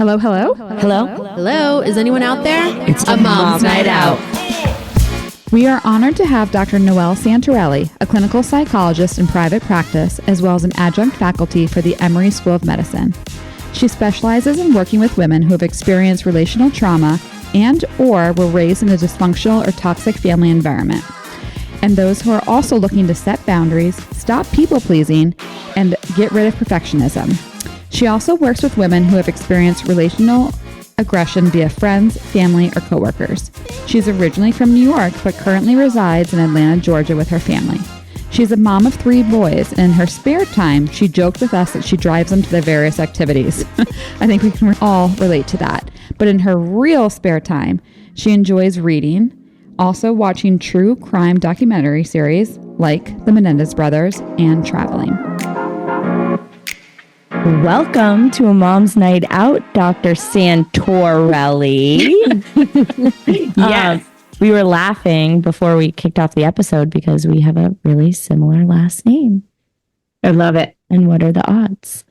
Hello, hello? Hello? Hello? Is anyone out there? It's a mom's night out. We are honored to have Dr. Noelle Santorelli, a clinical psychologist in private practice, as well as an adjunct faculty for the Emory School of Medicine. She specializes in working with women who have experienced relational trauma and or were raised in a dysfunctional or toxic family environment, and those who are also looking to set boundaries, stop people-pleasing, and get rid of perfectionism. She also works with women who have experienced relational aggression via friends, family, or coworkers. She's originally from New York, but currently resides in Atlanta, Georgia with her family. She's a mom of 3 boys, and in her spare time, she joked with us that she drives them to their various activities. I think we can all relate to that. But in her real spare time, she enjoys reading, also watching true crime documentary series like The Menendez Brothers, and traveling. Welcome to a mom's night out, Dr. Santorelli. Yes. We were laughing before we kicked off the episode because we have a really similar last name. I love it. And what are the odds?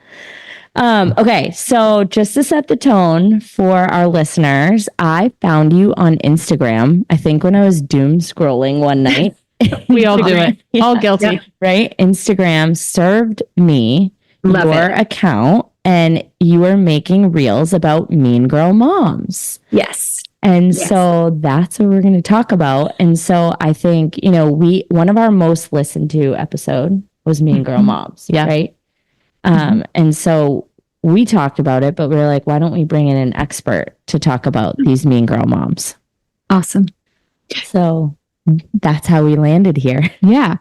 Okay, so just to set the tone for our listeners, I found you on Instagram, I think when I was doom scrolling one night. We all do it. Yeah. All guilty. Yeah. Right? Instagram served me your account, and you were making reels about mean girl moms. Yes. And so that's what we're going to talk about. And so I think, one of our most listened to episode was Mean Girl Moms. Yeah. Right. And so we talked about it, but we were like, why don't we bring in an expert to talk about these mean girl moms? Awesome. So that's how we landed here. Yeah.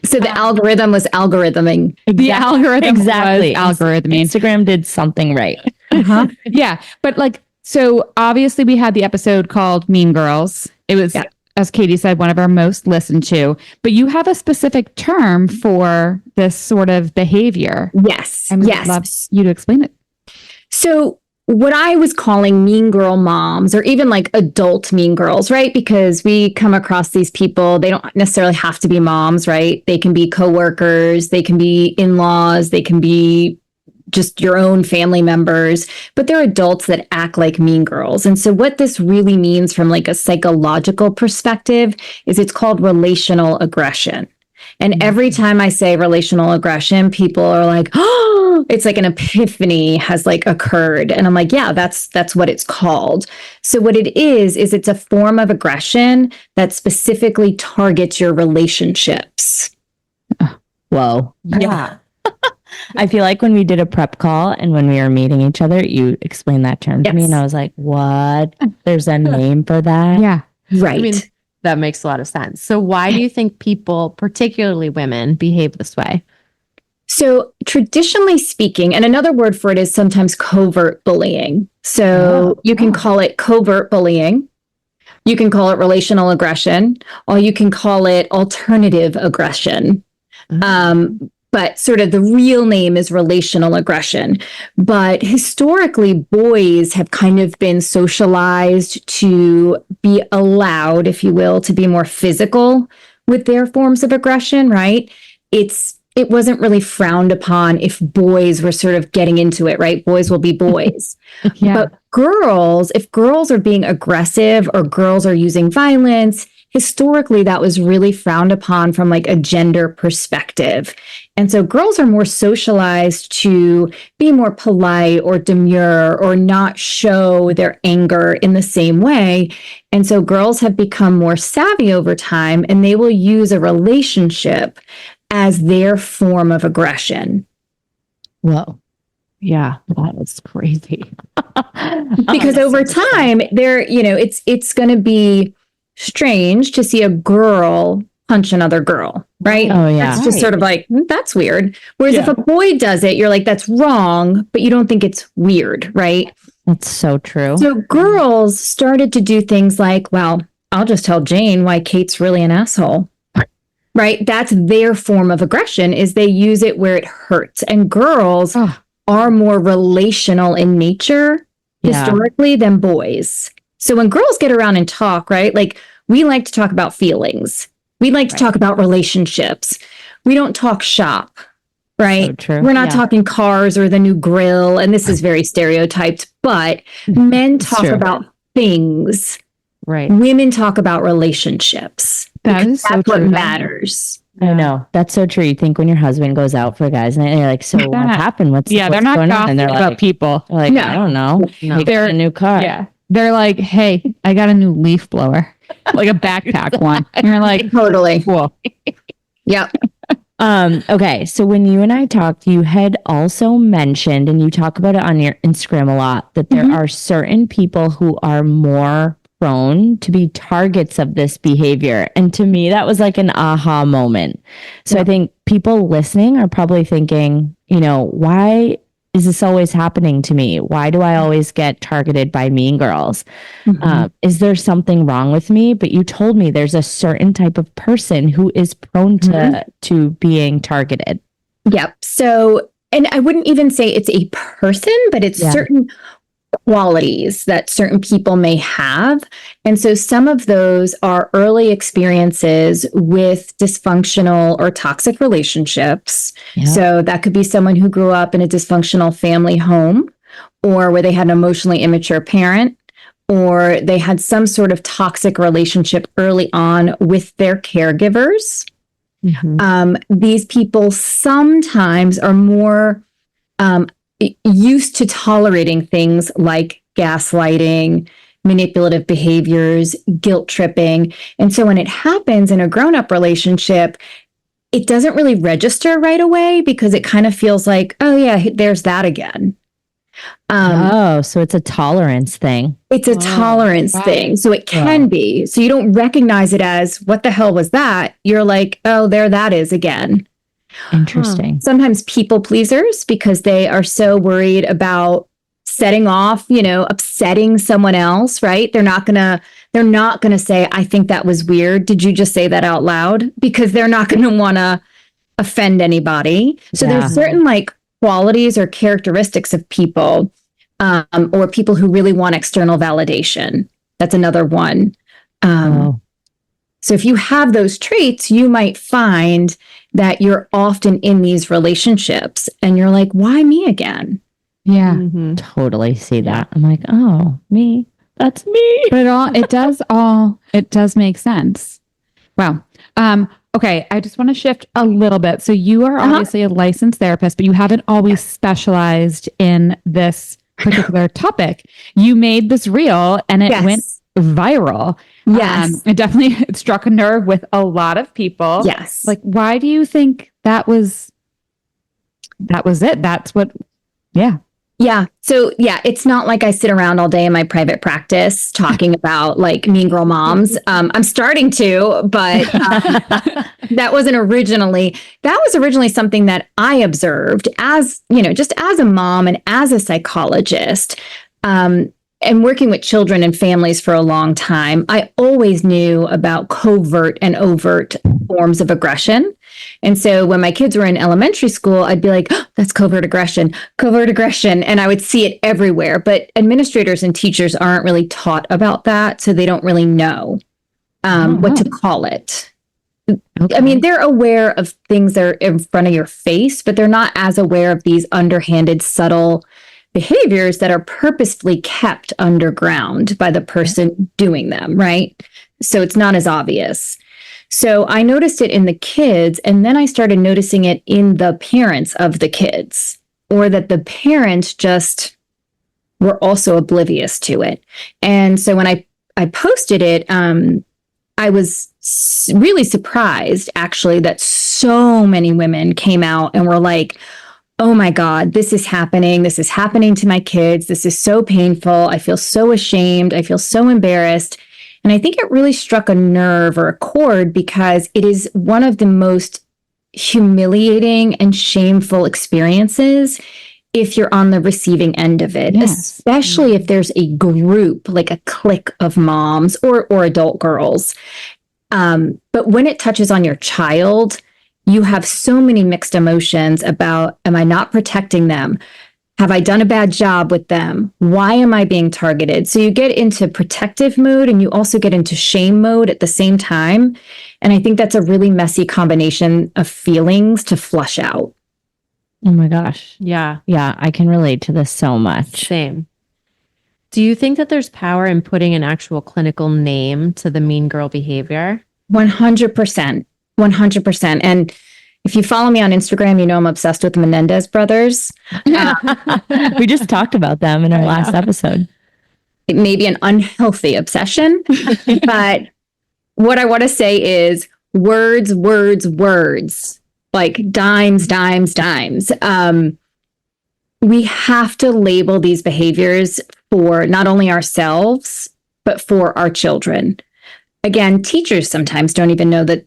So the algorithm was algorithming. The algorithm was algorithming. Instagram did something right. Yeah. But so obviously we had the episode called Mean Girls. It was, as Katie said, one of our most listened to. But you have a specific term for this sort of behavior. Yes. And we'd love you to explain it. So what I was calling mean girl moms, or even like adult mean girls, right? Because we come across these people, they don't necessarily have to be moms, right? They can be coworkers, they can be in-laws, they can be just your own family members, but they're adults that act like mean girls. And so what this really means from like a psychological perspective is it's called relational aggression. And every time I say relational aggression, people are like, oh, it's like an epiphany has like occurred. And I'm like, yeah, that's what it's called. So what it is it's a form of aggression that specifically targets your relationships. Whoa. Yeah. I feel like when we did a prep call and when we were meeting each other, you explained that term to me and I was like, what? There's a name for that? Yeah. Right. I mean, that makes a lot of sense. So why do you think people, particularly women, behave this way? So traditionally speaking, and another word for it is sometimes covert bullying. So you can call it covert bullying. You can call it relational aggression, or you can call it alternative aggression. But sort of the real name is relational aggression. But historically, boys have kind of been socialized to be allowed, if you will, to be more physical with their forms of aggression, right? It wasn't really frowned upon if boys were sort of getting into it, right? Boys will be boys. But girls, if girls are being aggressive or girls are using violence, historically, that was really frowned upon from like a gender perspective. And so girls are more socialized to be more polite or demure or not show their anger in the same way. And so girls have become more savvy over time, and they will use a relationship as their form of aggression. Whoa. Yeah, that is crazy. Because over time, it's going to be strange to see a girl punch another girl, right? Oh, yeah. It's just sort of like, that's weird. Whereas if a boy does it, you're like, that's wrong, but you don't think it's weird, right? That's so true. So girls started to do things like, well, I'll just tell Jane why Kate's really an asshole, right? That's their form of aggression, is they use it where it hurts. And girls are more relational in nature historically than boys. So when girls get around and talk, right? Like, we like to talk about feelings. We like to talk about relationships. We don't talk shop, right? So true. We're not talking cars or the new grill, and this is very stereotyped, but men talk true. about things. Right. Women talk about relationships. That because is so that's what true, though. matters. I know. That's so true. You think when your husband goes out for guys and you're like, so They're what not- happened? What's Yeah, they're not going on? gossiping And they're about like, people. like, No. I don't know. No. He got a new car. Yeah. They're like, hey, I got a new leaf blower, like a backpack one. And you're like, Totally. cool. Yep. Okay. So when you and I talked, you had also mentioned, and you talk about it on your Instagram a lot, that there are certain people who are more prone to be targets of this behavior. And to me, that was like an aha moment. So I think people listening are probably thinking, why is this always happening to me? Why do I always get targeted by mean girls? Is there something wrong with me? But you told me there's a certain type of person who is prone to being targeted. Yep. So, and I wouldn't even say it's a person, but it's certain qualities that certain people may have. And so some of those are early experiences with dysfunctional or toxic relationships. Yeah. So that could be someone who grew up in a dysfunctional family home, or where they had an emotionally immature parent, or they had some sort of toxic relationship early on with their caregivers. These people sometimes are more used to tolerating things like gaslighting, manipulative behaviors, guilt tripping. And so when it happens in a grown-up relationship, it doesn't really register right away because it kind of feels like, oh yeah, there's that again. So it's a tolerance thing. It's a tolerance thing. So it can be. So you don't recognize it as, what the hell was that? You're like, oh, there that is again. Interesting. Sometimes people pleasers, because they are so worried about setting off, upsetting someone else, right? They're not gonna say, I think that was weird. Did you just say that out loud? Because they're not gonna want to offend anybody. So there's certain qualities or characteristics of people, or people who really want external validation. That's another one. So if you have those traits, you might find that you're often in these relationships and you're like, why me again? Yeah. Totally see that. I'm like, oh, me. That's me. But it does make sense. Wow. Okay. I just want to shift a little bit. So you are obviously a licensed therapist, but you haven't always specialized in this particular topic. You made this reel and it went viral. Yes. It definitely struck a nerve with a lot of people. Yes. Like, why do you think that was it? That's what, Yeah. So it's not like I sit around all day in my private practice talking about mean girl moms. I'm starting to, but that was originally something that I observed as, just as a mom and as a psychologist. And working with children and families for a long time, I always knew about covert and overt forms of aggression. And so when my kids were in elementary school, I'd be like, oh, that's covert aggression. And I would see it everywhere. But administrators and teachers aren't really taught about that. So they don't really know what to call it. Okay. I mean, they're aware of things that are in front of your face, but they're not as aware of these underhanded, subtle behaviors that are purposefully kept underground by the person doing them, right? So it's not as obvious. So I noticed it in the kids, and then I started noticing it in the parents of the kids, or that the parents just were also oblivious to it. And so when I posted it, I was really surprised, actually, that so many women came out and were like, oh my God, this is happening. This is happening to my kids. This is so painful. I feel so ashamed. I feel so embarrassed. And I think it really struck a nerve or a chord because it is one of the most humiliating and shameful experiences if you're on the receiving end of it, especially if there's a group, like a clique of moms or adult girls. But when it touches on your child, you have so many mixed emotions about, am I not protecting them? Have I done a bad job with them? Why am I being targeted? So you get into protective mode and you also get into shame mode at the same time. And I think that's a really messy combination of feelings to flush out. Oh my gosh. Yeah. Yeah, I can relate to this so much. Same. Do you think that there's power in putting an actual clinical name to the mean girl behavior? 100%. 100%. And if you follow me on Instagram, you know I'm obsessed with the Menendez brothers. We just talked about them in our last episode. It may be an unhealthy obsession, but what I want to say is words, words, words, like dimes, dimes, dimes. We have to label these behaviors for not only ourselves, but for our children. Again, teachers sometimes don't even know that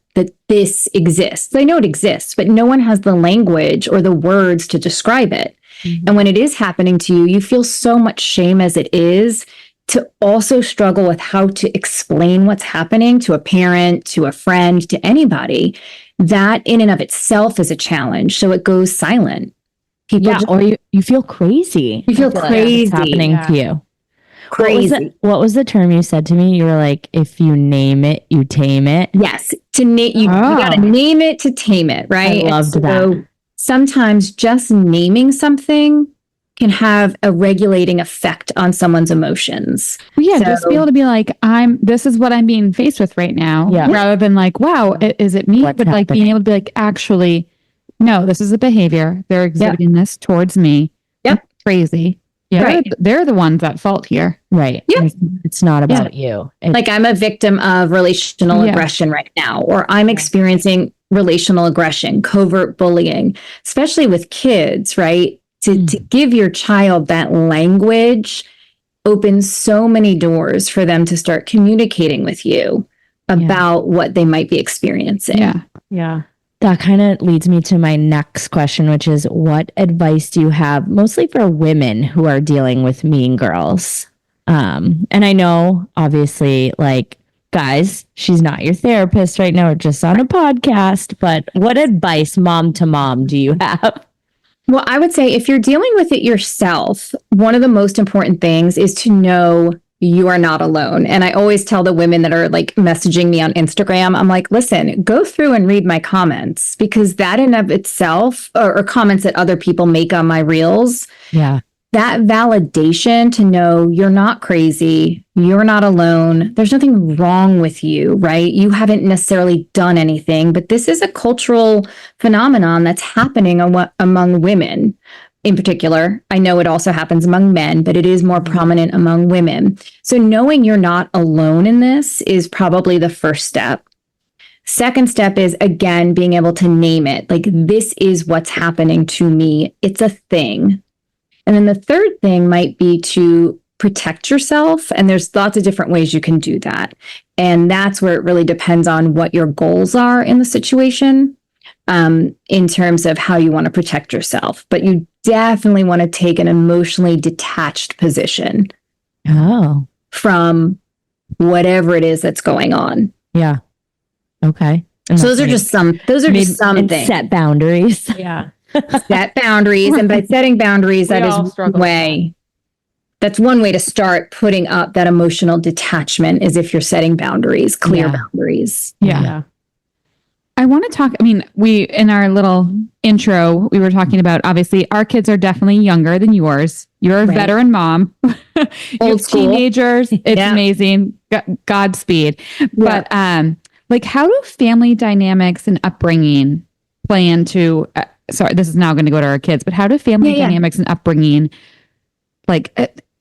this exists. They know it exists, but no one has the language or the words to describe it. Mm-hmm. And when it is happening to you, you feel so much shame as it is to also struggle with how to explain what's happening to a parent, to a friend, to anybody. That in and of itself is a challenge. So it goes silent. People or you feel crazy. You feel crazy. Like it's happening to you. Crazy. What was the term you said to me? You were like, if you name it, you tame it. Yes. To name you got to name it to tame it, right? I loved that. Sometimes just naming something can have a regulating effect on someone's emotions. Yeah, just be able to be like, this is what I'm being faced with right now. Yeah. Rather than like, wow, is it me? What's but like being able to be like, actually, no, this is a behavior. They're exhibiting this towards me. Yep. Crazy. Yeah. They're the ones at fault here. Right. Yep. It's not about you. Like I'm a victim of relational aggression right now, or I'm experiencing relational aggression, covert bullying, especially with kids, right? To give your child that language opens so many doors for them to start communicating with you about what they might be experiencing. Yeah. Yeah. That kind of leads me to my next question, which is what advice do you have mostly for women who are dealing with mean girls? And I know, obviously, like, guys, she's not your therapist right now, we're just on a podcast, but what advice, mom to mom, do you have? Well, I would say if you're dealing with it yourself, one of the most important things is to know you are not alone. And I always tell the women that are like messaging me on Instagram, I'm like, listen, go through and read my comments, because that in of itself, or comments that other people make on my reels. Yeah. That validation to know you're not crazy, you're not alone, there's nothing wrong with you, right? You haven't necessarily done anything, but this is a cultural phenomenon that's happening among women in particular. I know it also happens among men, but it is more prominent among women. So knowing you're not alone in this is probably the first step. Second step is, again, being able to name it. Like, this is what's happening to me. It's a thing. And then the third thing might be to protect yourself. And there's lots of different ways you can do that. And that's where it really depends on what your goals are in the situation, in terms of how you want to protect yourself. But you definitely want to take an emotionally detached position from whatever it is that's going on. Yeah. Okay. And so those are just some things. Set boundaries. Yeah. Set boundaries. And by setting boundaries, that's one way to start putting up that emotional detachment, is if you're setting boundaries, clear boundaries. Yeah. I want to talk, in our little intro, we were talking about, obviously, our kids are definitely younger than yours. You're a veteran mom. Old school. Teenagers. It's amazing. Godspeed. Yeah. But like, how do family dynamics and upbringing play into, sorry, this is now going to go to our kids, but how do family dynamics and upbringing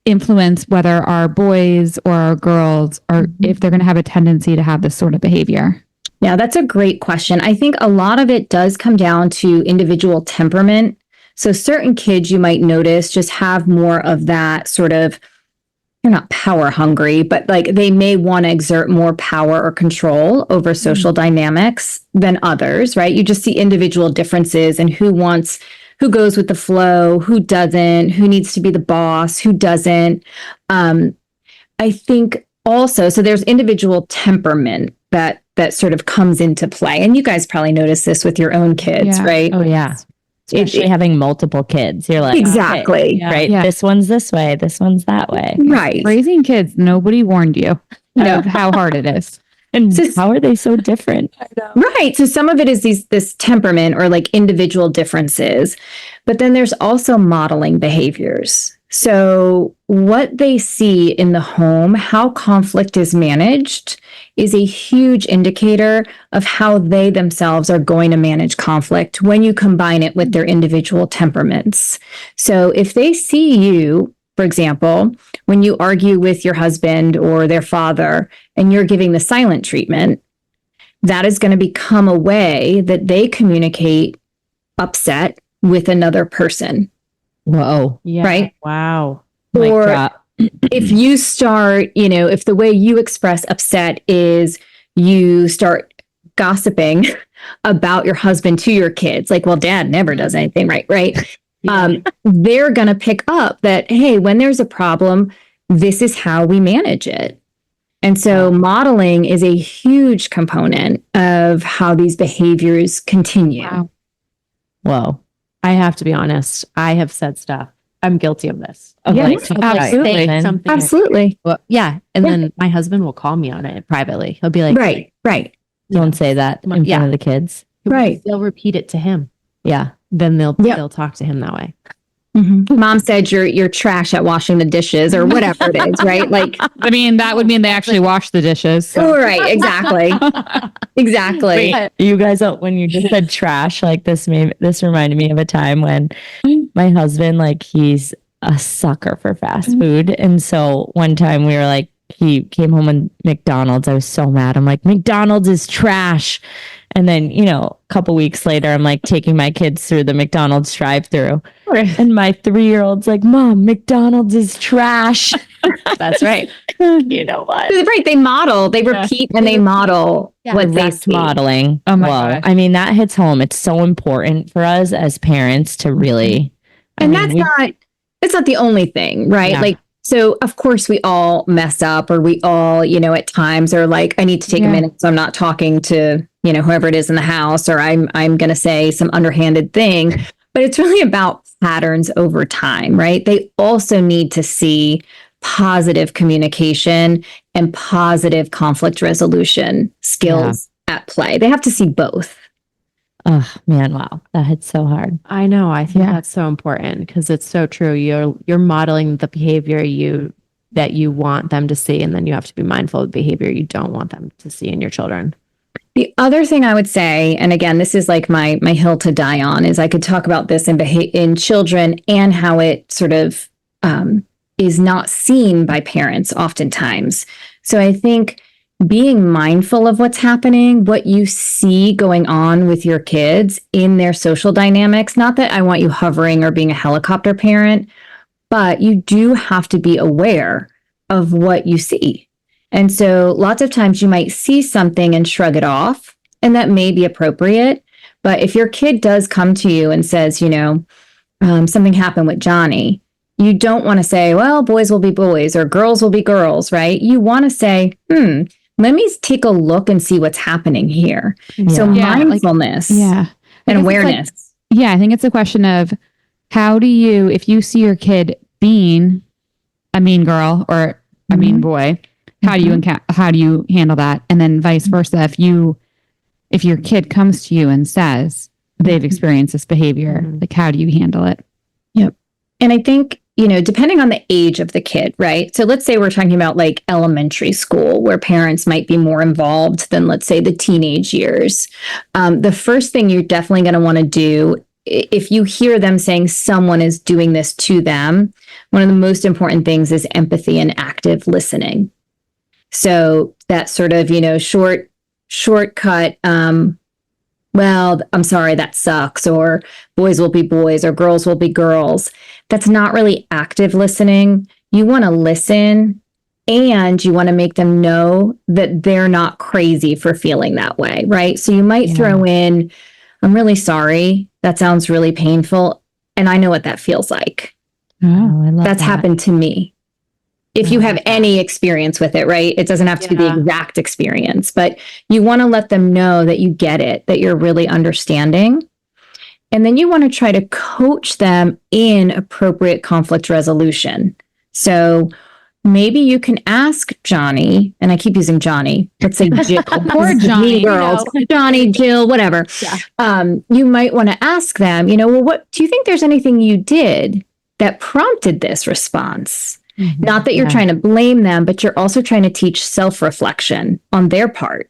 influence whether our boys or our girls, or if they're going to have a tendency to have this sort of behavior? Yeah, that's a great question. I think a lot of it does come down to individual temperament. So certain kids you might notice just have more of that sort of, they're not power hungry, but like they may want to exert more power or control over social dynamics than others, right? You just see individual differences in who goes with the flow, who doesn't, who needs to be the boss, who doesn't. I think also, so there's individual temperament that sort of comes into play. And you guys probably notice this with your own kids, right? Oh, yeah. Especially having multiple kids. You're like, exactly. Okay, right? Yeah. This one's this way. This one's that way. Right. Raising kids, nobody warned you of how hard it is. And how are they so different? Right. So some of it is this temperament or like individual differences, but then there's also modeling behaviors. So what they see in the home, how conflict is managed, is a huge indicator of how they themselves are going to manage conflict when you combine it with their individual temperaments. So if they see you, for example, when you argue with your husband or their father and you're giving the silent treatment, that is going to become a way that they communicate upset with another person. Whoa. Yeah. Right? Wow. Or if you start, if the way you express upset is you start gossiping about your husband to your kids, like, well, dad never does anything right, right? Yeah. They're going to pick up that, hey, when there's a problem, this is how we manage it. And so modeling is a huge component of how these behaviors continue. Wow. Whoa. I have to be honest. I have said stuff. I'm guilty of this. Yes, absolutely. Absolutely. Well, yeah. And then my husband will call me on it privately. He'll be like, right. Don't say that in front of the kids. Right. They'll repeat it to him. Yeah. Then they'll talk to him that way. Mm-hmm. Mom said you're trash at washing the dishes or whatever it is, right? Like, I mean, that would mean they actually wash the dishes. So. Oh, right. Exactly. Exactly. Wait, you guys, when you just said trash, like this reminded me of a time when my husband, like, he's a sucker for fast food. And so one time we were like, he came home with McDonald's. I was so mad. I'm like, McDonald's is trash. And then, a couple weeks later, I'm like taking my kids through the McDonald's drive-through. And my 3-year-old's like, Mom, McDonald's is trash. That's right. You know what? Right. They model, they repeat and they model what they see. Modeling. Oh my gosh. I mean, that hits home. It's so important for us as parents to really. That's not the only thing, right? Yeah. Like, so of course we all mess up or we all, at times are like, I need to take a minute. So I'm not talking to, whoever it is in the house, or I'm going to say some underhanded thing, but it's really about patterns over time, right? They also need to see positive communication and positive conflict resolution skills at play. They have to see both. Oh man, wow. That hits so hard. I know. I think that's so important because it's so true. You're modeling the behavior that you want them to see, and then you have to be mindful of the behavior you don't want them to see in your children. The other thing I would say, and again, this is like my hill to die on, is I could talk about this in children and how it sort of is not seen by parents oftentimes. So I think being mindful of what's happening, what you see going on with your kids in their social dynamics, not that I want you hovering or being a helicopter parent, but you do have to be aware of what you see. And so lots of times you might see something and shrug it off, and that may be appropriate. But if your kid does come to you and says, something happened with Johnny, you don't want to say, well, boys will be boys or girls will be girls, right? You want to say, let me take a look and see what's happening here. Yeah. So mindfulness and awareness. I think it's a question of how do you, if you see your kid being a mean girl or a mean boy, how do you handle that? And then vice versa, if your kid comes to you and says they've experienced this behavior, like how do you handle it? Yep. And I think, depending on the age of the kid, right? So let's say we're talking about like elementary school where parents might be more involved than, let's say, the teenage years. The first thing you're definitely going to want to do, if you hear them saying someone is doing this to them, one of the most important things is empathy and active listening. So that sort of, shortcut, well, I'm sorry, that sucks, or boys will be boys or girls will be girls. That's not really active listening. You want to listen and you want to make them know that they're not crazy for feeling that way, right? So you might throw in, I'm really sorry. That sounds really painful. And I know what that feels like. Oh, I love That's happened to me. If you have any experience with it, right? It doesn't have to be the exact experience, but you want to let them know that you get it, that you're really understanding. And then you want to try to coach them in appropriate conflict resolution. So maybe you can ask Johnny, and I keep using Johnny, let's say Jill. Poor Johnny, Mean girls. Johnny, Jill, whatever. Yeah. You might want to ask them, well, what do you think there's anything you did that prompted this response? Mm-hmm. Not that you're trying to blame them, but you're also trying to teach self-reflection on their part.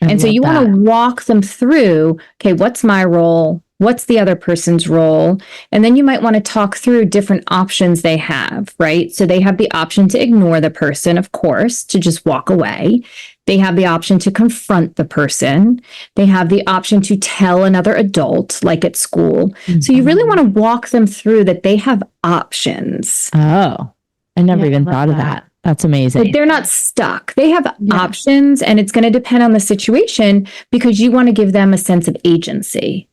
And so you want to walk them through, okay, what's my role? What's the other person's role? And then you might want to talk through different options they have, right? So they have the option to ignore the person, of course, to just walk away. They have the option to confront the person. They have the option to tell another adult, like at school. Mm-hmm. So you really want to walk them through that they have options. Oh, I never even thought of that. That's amazing. Like they're not stuck. They have options, and it's going to depend on the situation because you want to give them a sense of agency.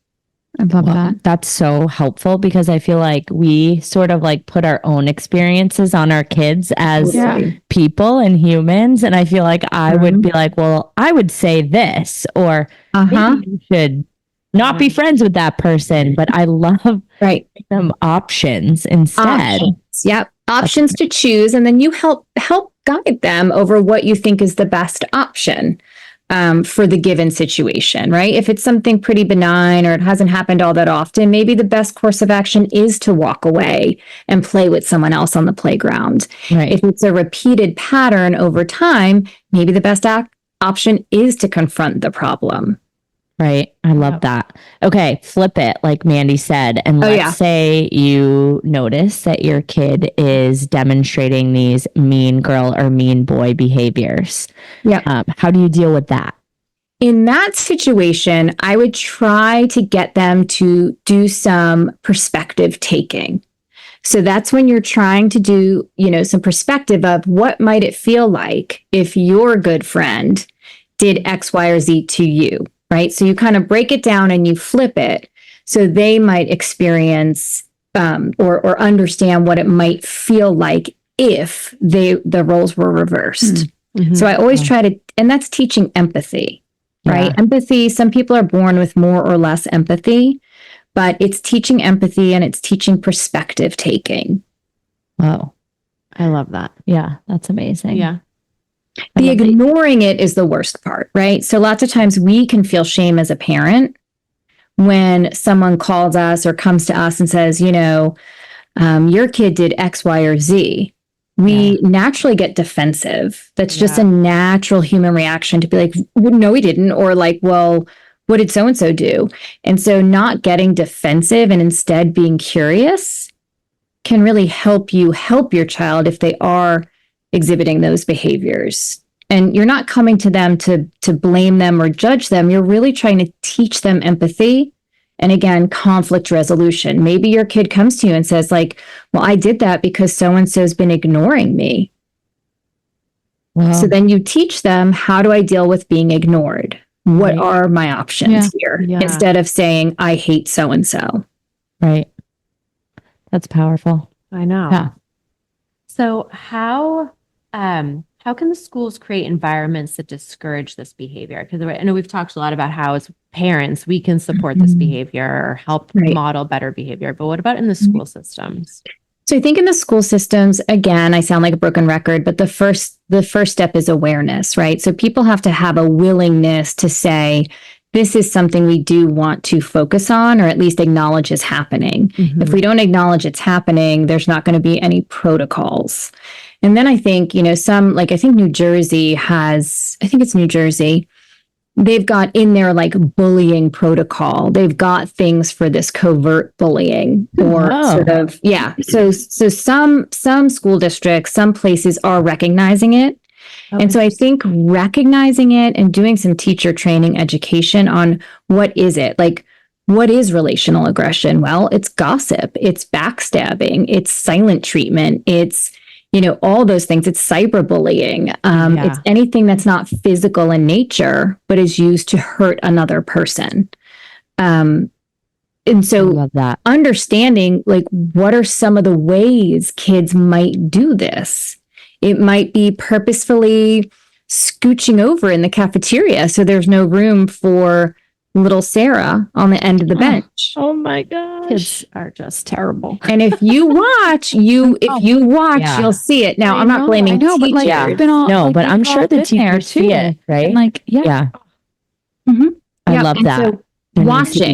I love that. That's so helpful because I feel like we sort of like put our own experiences on our kids as people and humans. And I feel like I would be like, well, I would say this, or maybe you should not be friends with that person. But I love them options instead. Yep. Options to choose. And then you help guide them over what you think is the best option. For the given situation, right? If it's something pretty benign or it hasn't happened all that often, maybe the best course of action is to walk away and play with someone else on the playground. Right. If it's a repeated pattern over time, maybe the best option is to confront the problem. Right. I love that. Okay. Flip it, like Mandy said. And let's say you notice that your kid is demonstrating these mean girl or mean boy behaviors. Yeah. How do you deal with that? In that situation, I would try to get them to do some perspective taking. So that's when you're trying to do, some perspective of what might it feel like if your good friend did X, Y, or Z to you. Right. So you kind of break it down and you flip it so they might experience or understand what it might feel like if the roles were reversed. Mm-hmm. So I always try to, and that's teaching empathy, right? Empathy. Some people are born with more or less empathy, but it's teaching empathy and it's teaching perspective taking. Wow. I love that. Yeah. That's amazing. Yeah. The ignoring it is the worst part, right? So lots of times we can feel shame as a parent when someone calls us or comes to us and says, your kid did X, Y, or Z. We naturally get defensive. That's just a natural human reaction to be like, well, no, he didn't. Or like, well, what did so-and-so do? And so not getting defensive and instead being curious can really help you help your child if they are exhibiting those behaviors. And you're not coming to them to blame them or judge them. You're really trying to teach them empathy. And again, conflict resolution. Maybe your kid comes to you and says like, well, I did that because so-and-so's been ignoring me. Wow. So then you teach them, how do I deal with being ignored? What are my options here? Yeah. Instead of saying, I hate so-and-so. Right. That's powerful. I know. Yeah. So how can the schools create environments that discourage this behavior? Because I know we've talked a lot about how as parents, we can support this behavior or help model better behavior. But what about in the school systems? So I think in the school systems, again, I sound like a broken record, but the first step is awareness, right? So people have to have a willingness to say, this is something we do want to focus on, or at least acknowledge is happening. Mm-hmm. If we don't acknowledge it's happening, there's not going to be any protocols. And then I think, I think New Jersey they've got in their like bullying protocol. They've got things for this covert bullying or sort of, So some school districts, some places are recognizing it. Okay. And so I think recognizing it and doing some teacher training education on what is it? Like, what is relational aggression? Well, it's gossip, it's backstabbing, it's silent treatment, it's, all those things. It's cyberbullying. It's anything that's not physical in nature, but is used to hurt another person. And so understanding like, what are some of the ways kids might do this? It might be purposefully scooching over in the cafeteria so there's no room for little Sarah on the end of the bench. Oh my gosh. Kids are just terrible. And if you watch, Yeah. you'll see it. Now, I I'm not know, blaming I know, but like, Yeah. it's been all, No, like, but we've I'm all sure the been there teachers see it, right? And like, Yeah. Mhm. I Yep. love And that. so There needs to be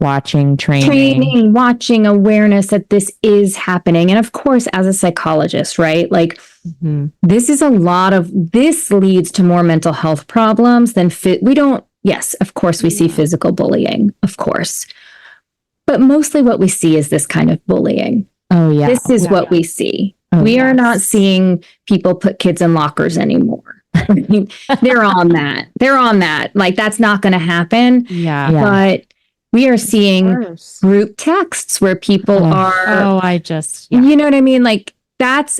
watching, training. watching, awareness that this is happening. And of course, as a psychologist, right? Like, this leads to more mental health problems than yes, of course, we see physical bullying, of course. But mostly what we see is this kind of bullying. Oh yeah. This is what we see. Oh, We are not seeing people put kids in lockers anymore. I mean, they're on that. Like, that's not going to happen. Yeah. Yeah. But we are seeing group texts where people are, you know what I mean? Like,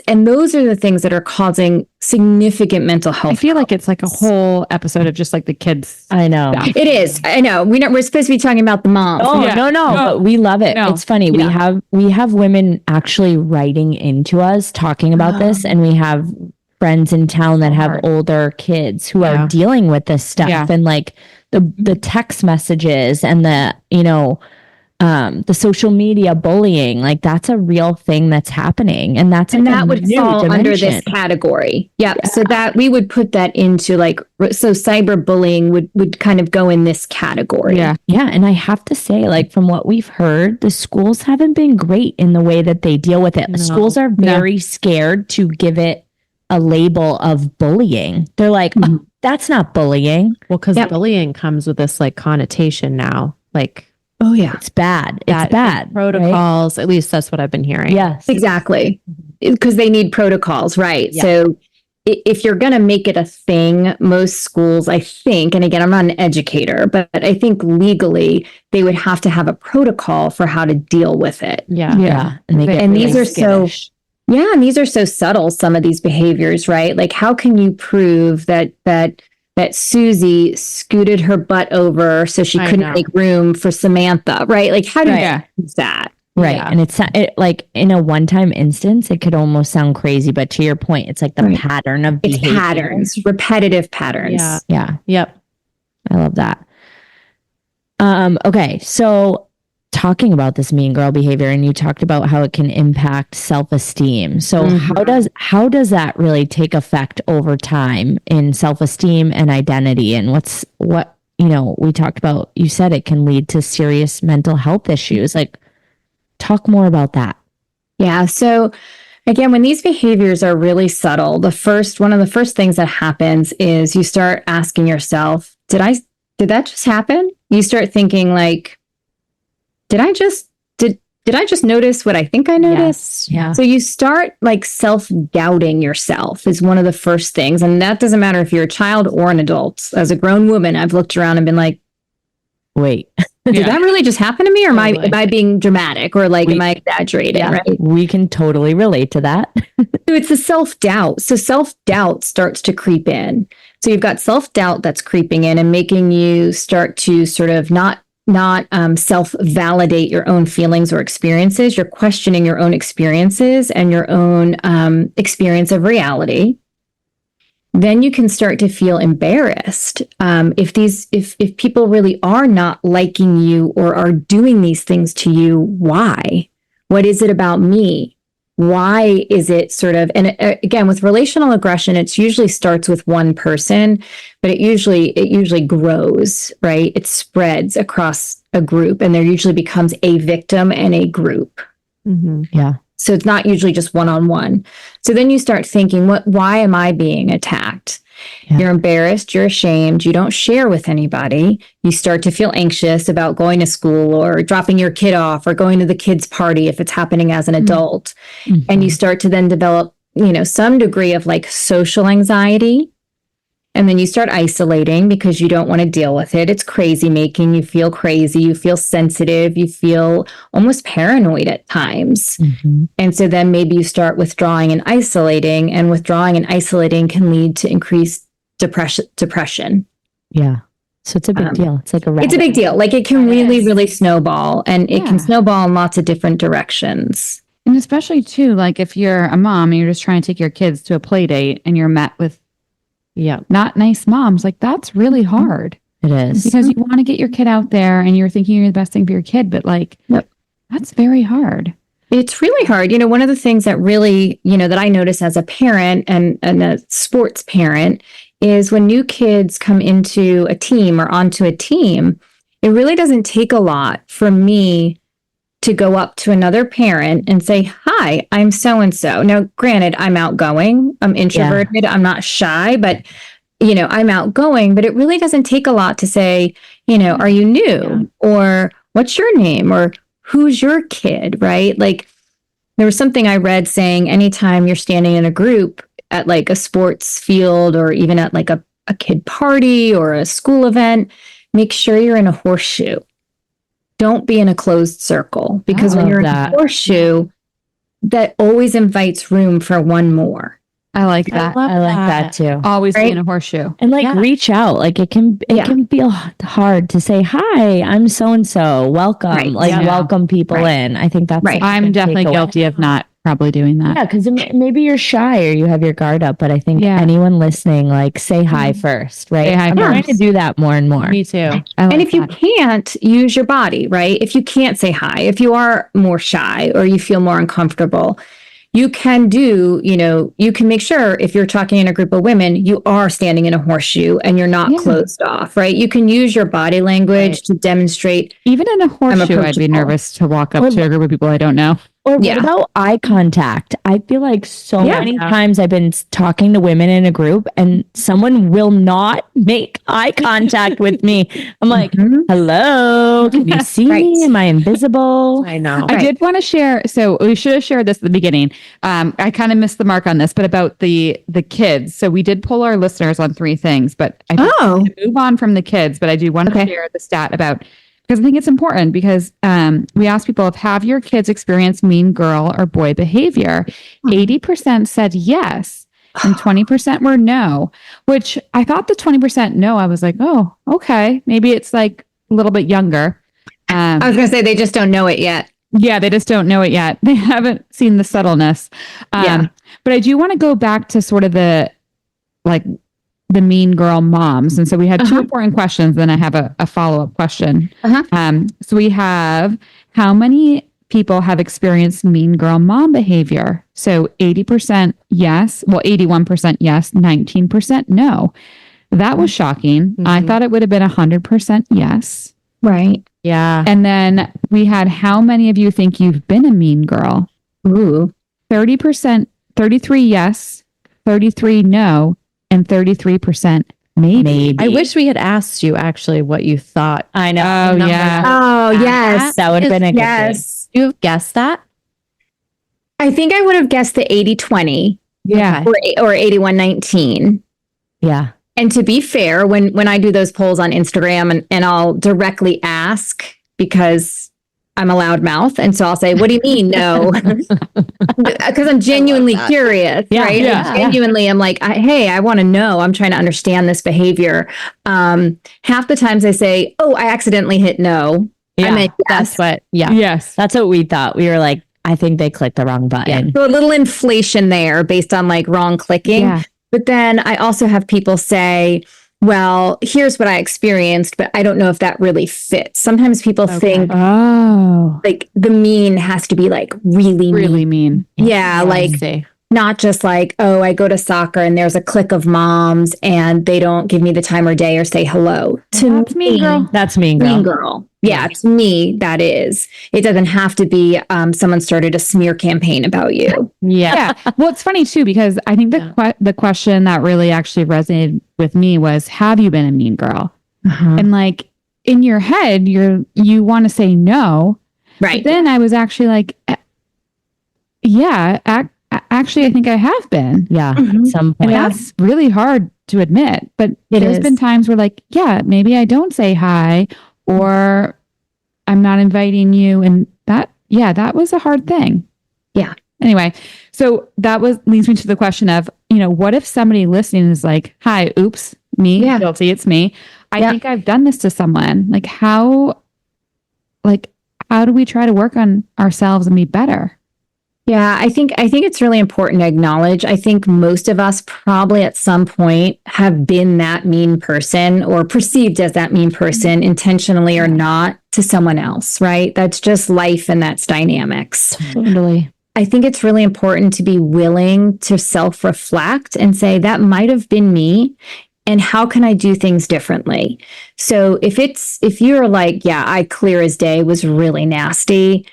and those are the things that are causing significant mental health. I feel like it's like a whole episode of just like the kids. I know. stuff. It is. I know. We're supposed to be talking about the moms. Oh Yeah. no, No. but we love it. No. It's funny. Yeah. We have women actually writing into us talking about this, and we have friends in town that have Hard. older kids who Yeah. are dealing with this stuff, Yeah. and like the text messages and the the social media bullying, like that's a real thing that's happening, and that would fall under this category. Yeah. So that we would put that into so cyberbullying would kind of go in this category. Yeah. Yeah. And I have to say, like, from what we've heard, the schools haven't been great in the way that they deal with it. No. Schools are very scared to give it a label of bullying. They're like, oh, that's not bullying. Well, because bullying comes with this like connotation now, like, Oh yeah. It's bad. It's bad. Protocols. Right? At least that's what I've been hearing. Yes. Exactly. Because they need protocols, right? Yeah. So if you're going to make it a thing, most schools, I think, and again, I'm not an educator, but I think legally they would have to have a protocol for how to deal with it. Yeah. Yeah. And, and these are and these are so subtle, some of these behaviors, right? Like, how can you prove that Susie scooted her butt over so she couldn't make room for Samantha, right? Like, how do you use that? Right. Yeah. And it's like in a one-time instance, it could almost sound crazy, but to your point, it's like the pattern of behavior. It's patterns, repetitive patterns. Yeah. Yeah. Yep. I love that. Okay. So talking about this mean girl behavior, and you talked about how it can impact self-esteem. So how does that really take effect over time in self-esteem and identity? And what we talked about, you said it can lead to serious mental health issues. Like, talk more about that. Yeah. So again, when these behaviors are really subtle, one of the first things that happens is you start asking yourself, did that just happen? You start thinking like, did I just notice what I think I noticed? Yes. Yeah. So you start like self-doubting yourself is one of the first things. And that doesn't matter if you're a child or an adult. As a grown woman, I've looked around and been like, wait, did that really just happen to me? Or am I being dramatic, or like, am I exaggerating? Yeah, right? We can totally relate to that. So it's the self-doubt. So self-doubt starts to creep in. So you've got self-doubt that's creeping in and making you start to sort of not self-validate your own feelings or experiences. You're questioning your own experiences and your own experience of reality. Then you can start to feel embarrassed if people really are not liking you or are doing these things to you. Why? What is it about me? Why is it sort of, and again, with relational aggression, it usually starts with one person, but it usually grows, right? It spreads across a group, and there usually becomes a victim and a group. Mm-hmm. Yeah. So it's not usually just one-on-one. So then you start thinking, why am I being attacked? Yeah. You're embarrassed, you're ashamed, you don't share with anybody. You start to feel anxious about going to school or dropping your kid off or going to the kids' party if it's happening as an adult. Mm-hmm. And you start to then develop, some degree of like social anxiety. And then you start isolating because you don't want to deal with it. It's crazy making. You feel crazy. You feel sensitive. You feel almost paranoid at times. Mm-hmm. And so then maybe you start withdrawing and isolating. And withdrawing and isolating can lead to increased depression. Yeah. So it's a big deal. It's like it's a big deal. Like, it can really, really snowball. And it can snowball in lots of different directions. And especially too, like if you're a mom and you're just trying to take your kids to a play date and you're met with not nice moms, like that's really hard. It is. because you want to get your kid out there and you're thinking you're the best thing for your kid, but like, that's very hard. It's really hard. One of the things that really, that I notice as a parent and a sports parent is when new kids come into a team or onto a team, it really doesn't take a lot for me to go up to another parent and say, hi, I'm so-and-so. Now, granted, I'm outgoing, I'm introverted, I'm not shy, but, I'm outgoing, but it really doesn't take a lot to say, are you new? Or what's your name? Or who's your kid, right? Like there was something I read saying anytime you're standing in a group at like a sports field or even at like a kid party or a school event, make sure you're in a horseshoe. Don't be in a closed circle because when you're in a horseshoe, that always invites room for one more. I like that. I like that too. Always be in a horseshoe. And like reach out. Like it can feel hard to say, hi, I'm so-and-so. Welcome. Right. Welcome people in. I think that's I'm definitely guilty of not probably doing that. Yeah, because maybe you're shy or you have your guard up, but I think anyone listening, like say hi first, right? I'm trying to do that more and more. Me too. And if you can't, use your body, right? If you can't say hi, if you are more shy or you feel more uncomfortable, you can you can make sure if you're talking in a group of women, you are standing in a horseshoe and you're not closed off, right? You can use your body language to demonstrate. Even in a horseshoe, I'd be nervous to walk up to a group of people I don't know. Or what about eye contact? I feel like so many times I've been talking to women in a group and someone will not make eye contact with me. I'm like, hello, can you see me? Am I invisible? I know. I did want to share. So we should have shared this at the beginning. I kind of missed the mark on this, but about the kids. So we did poll our listeners on 3 things, but I think move on from the kids, but I do want to share the stat about, because I think it's important because we asked people have your kids experienced mean girl or boy behavior? 80% said yes and 20% were no, which I thought the 20% no, I was like, oh, okay. Maybe it's like a little bit younger. I was going to say they just don't know it yet. Yeah, they just don't know it yet. They haven't seen the subtleness. But I do want to go back to sort of the mean girl moms. And so we had 2 important questions. Then I have a follow-up question. So we have, how many people have experienced mean girl mom behavior? So 80% yes. Well, 81% yes, 19% no. That was shocking. I thought it would have been 100% yes. Right. Yeah. And then we had, how many of you think you've been a mean girl? Ooh. 30%, 33 yes, 33 no, and 33% maybe. I wish we had asked you actually what you thought. I know. Oh, yeah. Oh, yes. That would have been a good yes. You have guessed that? I think I would have guessed the 80-20 Yeah. or 81-19. Yeah. And to be fair, when I do those polls on Instagram and I'll directly ask because I'm a loud mouth. And so I'll say, what do you mean? No, because I'm genuinely curious, right? Yeah. Like, genuinely, I'm like, hey, I want to know. I'm trying to understand this behavior. Half the times I say, oh, I accidentally hit no. Yeah, I meant yes. That's what, Yes. That's what we thought. We were like, I think they clicked the wrong button. So a little inflation there based on like wrong clicking. Yeah. But then I also have people say, well, here's what I experienced, but I don't know if that really fits. Sometimes people think like the mean has to be like really mean. Yeah, like not just like, oh, I go to soccer and there's a clique of moms and they don't give me the time or day or say hello. That's mean girl. That's mean girl. Mean girl. Yeah, to me, that is. It doesn't have to be someone started a smear campaign about you. Yeah. Well, it's funny too, because I think the question that really actually resonated with me was, have you been a mean girl? And like in your head, you want to say no. Right. But then I was actually like, yeah, actually, I think I have been. Yeah. At some point. And that's really hard to admit. But there's been times where like, yeah, maybe I don't say hi or I'm not inviting you. And that was a hard thing. Yeah. Anyway, so that leads me to the question of, what if somebody listening is like, hi, oops, me, guilty, it's me. I think I've done this to someone. Like how do we try to work on ourselves and be better? Yeah, I think it's really important to acknowledge. I think most of us probably at some point have been that mean person or perceived as that mean person, intentionally or not, to someone else, right? That's just life and that's dynamics. Totally. I think it's really important to be willing to self-reflect and say, that might have been me. And how can I do things differently? So if you're like, yeah, I clear as day was really nasty,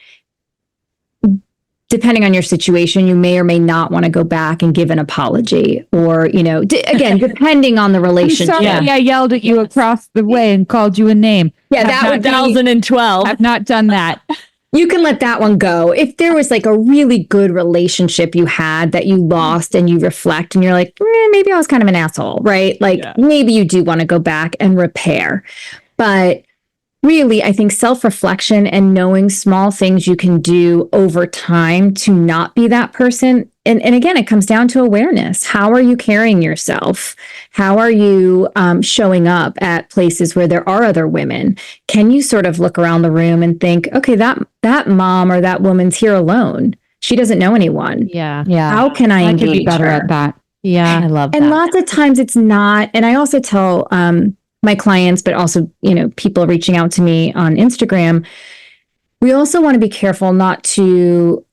depending on your situation, you may or may not want to go back and give an apology, or, again, depending on the relationship. I'm sorry, I yelled at you across the way and called you a name. Yeah, that would be 2012. I've not done that. You can let that one go. If there was like a really good relationship you had that you lost and you reflect and you're like, maybe I was kind of an asshole, right? Like maybe you do want to go back and repair. But really, I think self-reflection and knowing small things you can do over time to not be that person. And again, it comes down to awareness. How are you carrying yourself? How are you showing up at places where there are other women? Can you sort of look around the room and think, okay, that mom or that woman's here alone. She doesn't know anyone. Yeah. How can I could engage be better her? at that. Yeah. I love that. And lots of times it's not. And I also tell my clients, but also, people reaching out to me on Instagram, we also want to be careful not to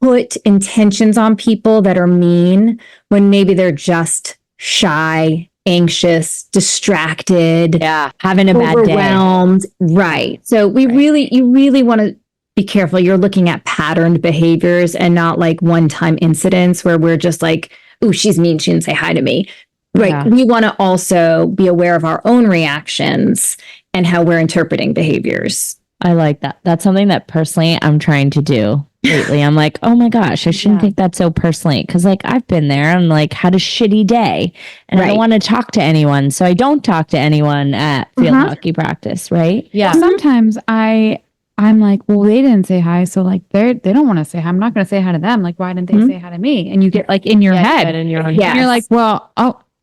put intentions on people that are mean when maybe they're just shy, anxious, distracted, having a bad day. overwhelmed. Right. So you really want to be careful. You're looking at patterned behaviors and not like one-time incidents where we're just like, "Ooh, she's mean. She didn't say hi to me." Right. Yeah. We want to also be aware of our own reactions and how we're interpreting behaviors. I like that. That's something that personally I'm trying to do lately. I'm like, oh my gosh, I shouldn't take that so personally. Cause like I've been there and like had a shitty day and I don't want to talk to anyone. So I don't talk to anyone at field hockey practice. Right. Yeah. Well, sometimes I'm like, well, they didn't say hi. So like they don't want to say hi. I'm not going to say hi to them. Like, why didn't they say hi to me? And you get like in your head in your own and you're like, well,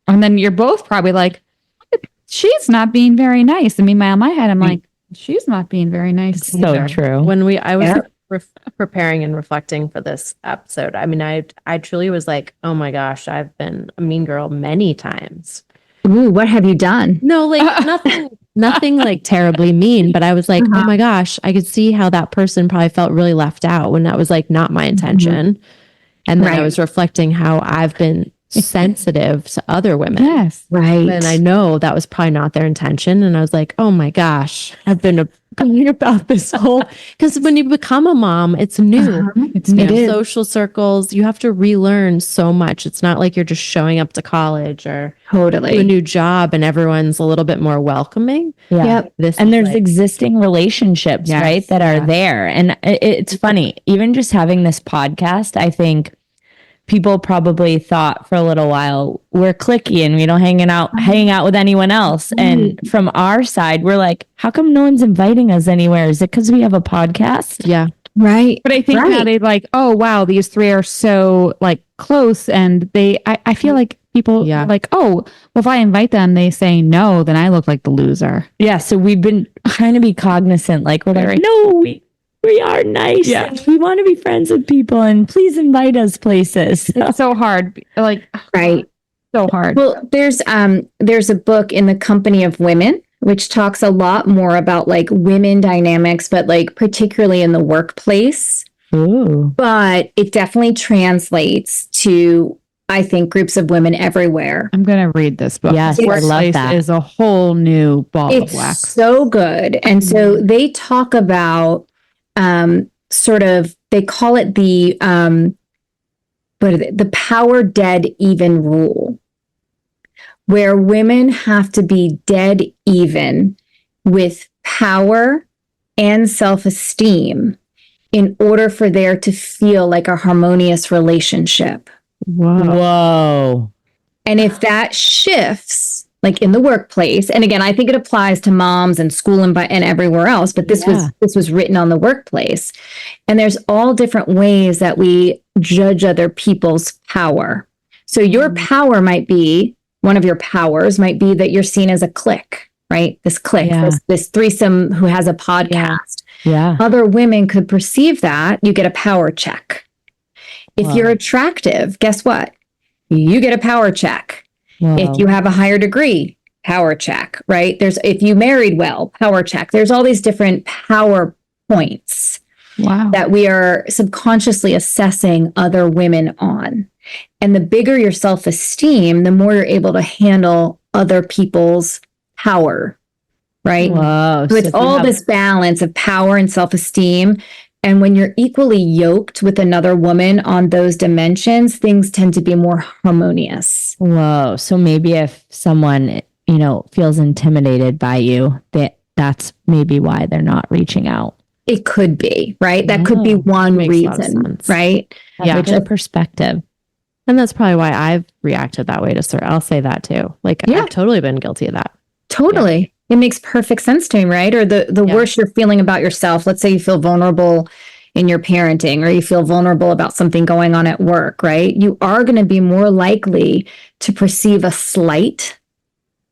and then you're both probably like, she's not being very nice. And meanwhile, in my head, I'm like, she's not being very nice. So either. true. When I was preparing and reflecting for this episode, I mean, I truly was like, oh my gosh, I've been a mean girl many times. Ooh, what have you done? No, like nothing like terribly mean, but I was like, oh my gosh, I could see how that person probably felt really left out when that was like not my intention. And then I was reflecting how I've been sensitive to other women. Yes. Right. And I know that was probably not their intention. And I was like, oh my gosh, I've been going about this whole, because when you become a mom, it's new. It's new. It is. Social circles, you have to relearn so much. It's not like you're just showing up to college or to a new job and everyone's a little bit more welcoming. Yeah. Yep. And there's existing relationships, right, that are there. And it's funny, even just having this podcast, I think people probably thought for a little while we're cliquey and we don't hang out with anyone else. And from our side, we're like, how come no one's inviting us anywhere? Is it because we have a podcast? Yeah. Right. But I think now they like, oh wow, these three are so like close, and I feel like people are like, oh, well, if I invite them, they say no, then I look like the loser. Yeah. So we've been trying to be cognizant, like we're like, no, we are nice. Yeah. We want to be friends with people and please invite us places. It's so hard. Like, Right. so hard. Well, there's a book in the Company of Women, which talks a lot more about like women dynamics, but like particularly in the workplace. Ooh. But it definitely translates to, I think, groups of women everywhere. I'm going to read this book. Yes, I love Workplace that. is a whole new ball of It's wax. so good. And so they talk about sort of, they call it the power dead even rule, where women have to be dead even with power and self-esteem in order for there to feel like a harmonious relationship. Whoa. And if that shifts, like in the workplace, and again, I think it applies to moms and school and everywhere else, but this was written on the workplace. And there's all different ways that we judge other people's power. So your power might be, one of your powers might be that you're seen as a clique, right? This clique, this threesome who has a podcast. Yeah. Other women could perceive that. You get a power check. If you're attractive, guess what? You get a power check. If you have a higher degree, power check, right? If you married well, power check. There's all these different power points that we are subconsciously assessing other women on. And the bigger your self-esteem, the more you're able to handle other people's power, right? Whoa. So it's all this balance of power and self-esteem. And when you're equally yoked with another woman on those dimensions, things tend to be more harmonious. Whoa. So maybe if someone, feels intimidated by you, that's maybe why they're not reaching out. It could be, right? That could be one reason, right? Yeah. Good perspective. And that's probably why I've reacted that way to Sir. I'll say that too. Like, I've totally been guilty of that. Totally. Yeah. It makes perfect sense to me, right? Or the worse you're feeling about yourself. Let's say you feel vulnerable in your parenting, or you feel vulnerable about something going on at work, right? You are going to be more likely to perceive a slight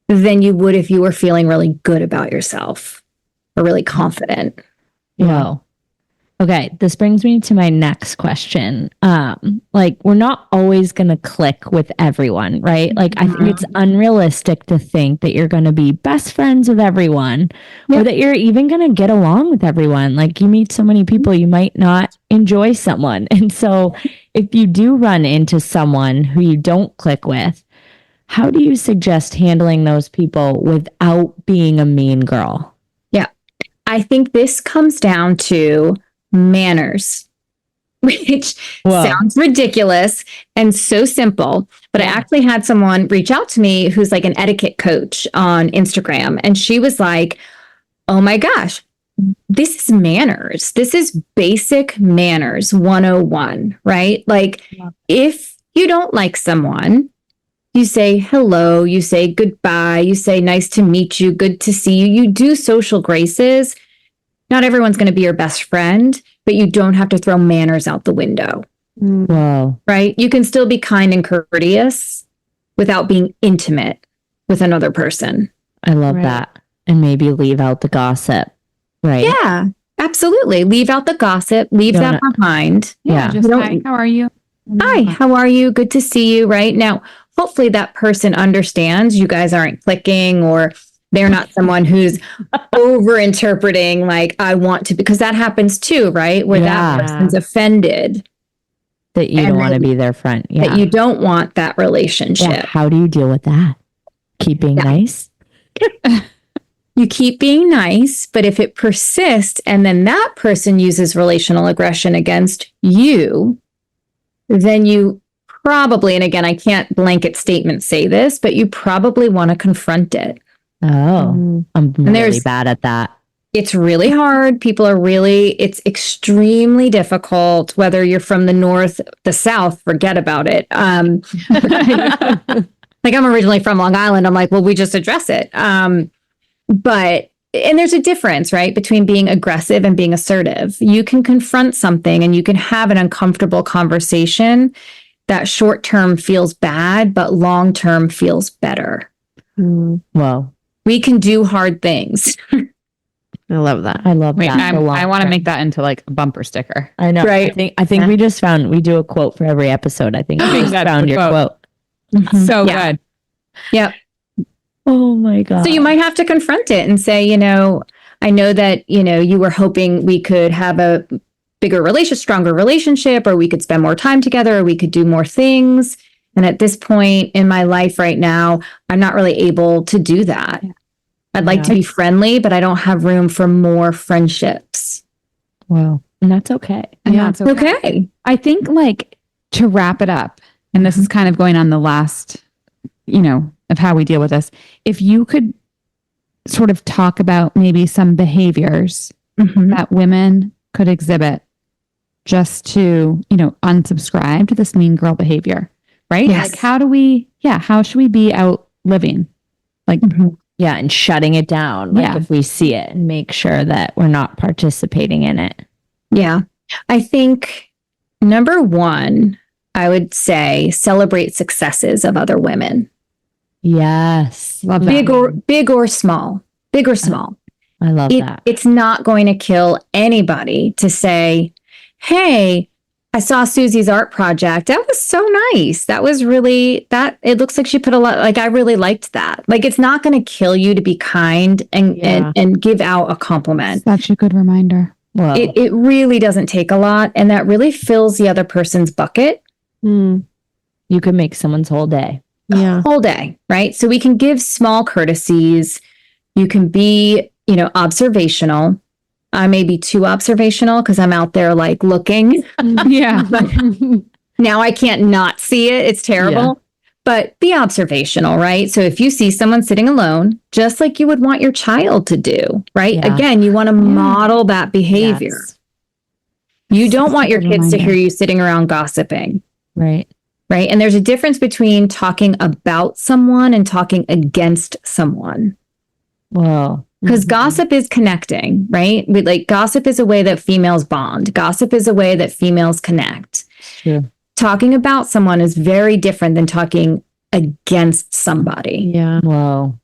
than you would if you were feeling really good about yourself or really confident. Whoa. Okay, this brings me to my next question. We're not always going to click with everyone, right? Like, I think it's unrealistic to think that you're going to be best friends with everyone, or that you're even going to get along with everyone. Like, you meet so many people, you might not enjoy someone. And so if you do run into someone who you don't click with, how do you suggest handling those people without being a mean girl? Yeah, I think this comes down to manners, which sounds ridiculous and so simple. But I actually had someone reach out to me who's like an etiquette coach on Instagram. And she was like, oh my gosh, this is manners. This is basic manners 101, right? Like, if you don't like someone, you say hello, you say goodbye, you say nice to meet you, good to see you. You do social graces. Not everyone's going to be your best friend, but you don't have to throw manners out the window. Wow. Right? You can still be kind and courteous without being intimate with another person. I love that. And maybe leave out the gossip, right? Yeah, absolutely. Leave out the gossip, leave that behind. Yeah. Just, hi, how are you? Hi, how are you? Good to see you. Right now, hopefully that person understands you guys aren't clicking, or they're not someone who's over interpreting, like, I want to, because that happens too, right? Where that person's offended. That you don't want to be their friend. Yeah. That you don't want that relationship. Yeah. How do you deal with that? Keep being nice? You keep being nice, but if it persists and then that person uses relational aggression against you, then you probably, and again, I can't blanket statement say this, but you probably want to confront it. Oh, I'm really bad at that. It's really hard. It's extremely difficult, whether you're from the North, the South, forget about it. Like, I'm originally from Long Island. I'm like, well, we just address it. And there's a difference, right, between being aggressive and being assertive. You can confront something and you can have an uncomfortable conversation that short term feels bad, but long term feels better. Wow. We can do hard things. I love that. I love that. I want to make that into like a bumper sticker. I know. Right. I think we just found, we do a quote for every episode. I think we just found your quote. So good. Yep. Oh my God. So you might have to confront it and say, I know that, you were hoping we could have a bigger stronger relationship, or we could spend more time together, or we could do more things. And at this point in my life right now, I'm not really able to do that. I'd like to be friendly, but I don't have room for more friendships. Wow. And that's okay. Yeah, it's okay. I think, like, to wrap it up, and this is kind of going on the last, of how we deal with this. If you could sort of talk about maybe some behaviors that women could exhibit just to, unsubscribe to this mean girl behavior, right? Yes. Like, how should we be out living? Like, yeah, and shutting it down, like, if we see it, and make sure that we're not participating in it. Yeah. I think number one, I would say celebrate successes of other women. Yes. Love that. Big or small. I love that. It's not going to kill anybody to say, hey, I saw Susie's art project. That was so nice. That was really it looks like she put a lot, like I really liked that. Like it's not going to kill you to be kind and give out a compliment. Such a good reminder. Well, It really doesn't take a lot. And that really fills the other person's bucket. you could make someone's whole day. Yeah. Whole day, right? So we can give small courtesies. You can be, observational. I may be too observational because I'm out there like looking. Yeah. Now I can't not see it. It's terrible. Yeah. But be observational, right? So if you see someone sitting alone, just like you would want your child to do, right? Yeah. Again, you want to model that behavior. Yes. You don't want your good kids to reminder. hear you sitting around gossiping, Right. right? And there's a difference between talking about someone and talking against someone. Whoa. Because gossip is connecting, right? Gossip is a way that females bond. Gossip is a way that females connect. True. Talking about someone is very different than talking against somebody. Yeah. Whoa.